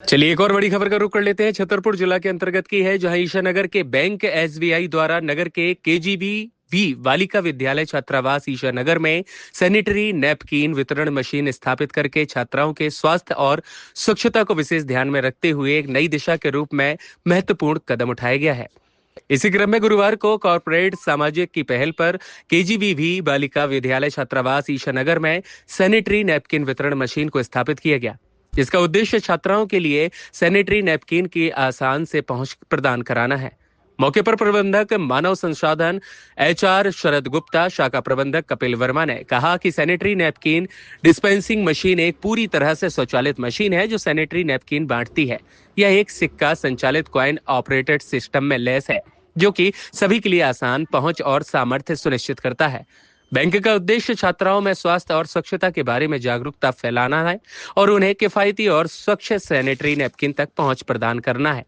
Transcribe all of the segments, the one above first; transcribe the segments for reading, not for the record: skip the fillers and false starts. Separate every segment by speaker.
Speaker 1: चलिए एक और बड़ी खबर का रुख कर लेते हैं। छतरपुर जिला के अंतर्गत की है, जहां ईशानगर के बैंक एसबीआई द्वारा नगर के केजीबी भी बालिका विद्यालय छात्रावास ईशानगर में सैनिटरी नैपकिन वितरण मशीन स्थापित करके छात्राओं के स्वास्थ्य और स्वच्छता को विशेष ध्यान में रखते हुए एक नई दिशा के रूप में महत्वपूर्ण कदम उठाया गया है। इसी क्रम में गुरुवार को कॉर्पोरेट सामाजिक की पहल पर केजीबी बालिका विद्यालय छात्रावास ईशानगर में सैनिटरी नैपकिन वितरण मशीन को स्थापित किया गया। इसका उद्देश्य छात्राओं के लिए सैनिटरी नैपकिन की आसान से पहुंच प्रदान कराना है। मौके पर प्रबंधक मानव संसाधन एचआर शरद गुप्ता, शाखा प्रबंधक कपिल वर्मा ने कहा कि सैनिटरी नैपकिन डिस्पेंसिंग मशीन एक पूरी तरह से स्वचालित मशीन है जो सैनिटरी नैपकिन बांटती है। यह एक सिक्का संचालित कॉइन ऑपरेटेड सिस्टम में लैस है, जो कि सभी के लिए आसान पहुंच और सामर्थ्य सुनिश्चित करता है। बैंक का उद्देश्य छात्राओं में स्वास्थ्य और स्वच्छता के बारे में जागरूकता फैलाना है और उन्हें किफायती और स्वच्छ सैनिटरी नैपकिन तक पहुंच प्रदान करना है।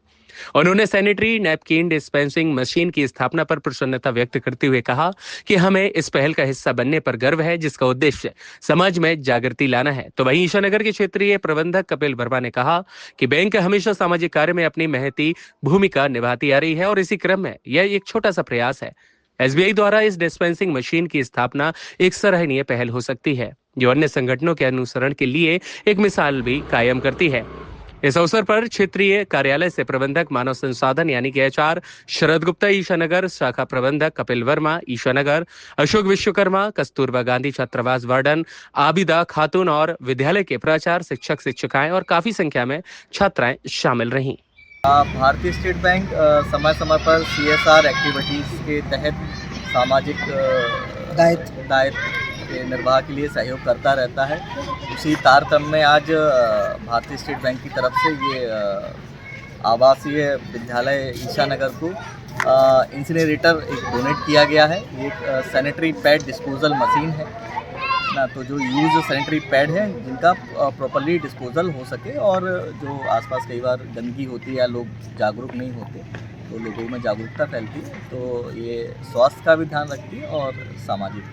Speaker 1: उन्होंने सैनिटरी नैपकिन डिस्पेंसिंग मशीन की स्थापना पर प्रसन्नता व्यक्त करते हुए कहा कि हमें इस पहल का हिस्सा बनने पर गर्व है, जिसका उद्देश्य समाज में जागृति लाना है। तो वहीं ईशानगर के क्षेत्रीय प्रबंधक कपिल वर्मा ने कहा कि बैंक हमेशा सामाजिक कार्य में अपनी महती भूमिका निभाती आ रही है और इसी क्रम में यह एक छोटा सा प्रयास है। एसबीआई द्वारा इस डिस्पेंसिंग मशीन की स्थापना एक सराहनीय पहल हो सकती है, जो अन्य संगठनों के अनुसरण के लिए एक मिसाल भी कायम करती है। इस अवसर पर क्षेत्रीय कार्यालय से प्रबंधक मानव संसाधन यानी कि एचआर शरद गुप्ता ईशानगर, शाखा प्रबंधक कपिल वर्मा ईशानगर, अशोक विश्वकर्मा, कस्तूरबा गांधी छात्रावास वार्डन आबिदा खातून और विद्यालय के प्राचार्य, शिक्षक शिक्षिकाएं और काफी संख्या में छात्राएं शामिल रहीं।
Speaker 2: भारतीय स्टेट बैंक समय समय पर सीएसआर एक्टिविटीज़ के तहत सामाजिक दायित्व के निर्वाह के लिए सहयोग करता रहता है। उसी तारतम्य में आज भारतीय स्टेट बैंक की तरफ से ये आवासीय विद्यालय ईशानगर को इंसिनरेटर एक डोनेट किया गया है। ये एक सैनिटरी पैड डिस्पोजल मशीन है ना, तो जो यूज़ सैनिटरी पैड है जिनका प्रॉपर्ली डिस्पोजल हो सके और जो आसपास कई बार गंदगी होती है या लोग जागरूक नहीं होते तो लोगों में जागरूकता फैलती है, तो ये स्वास्थ्य का भी ध्यान रखती है और सामाजिक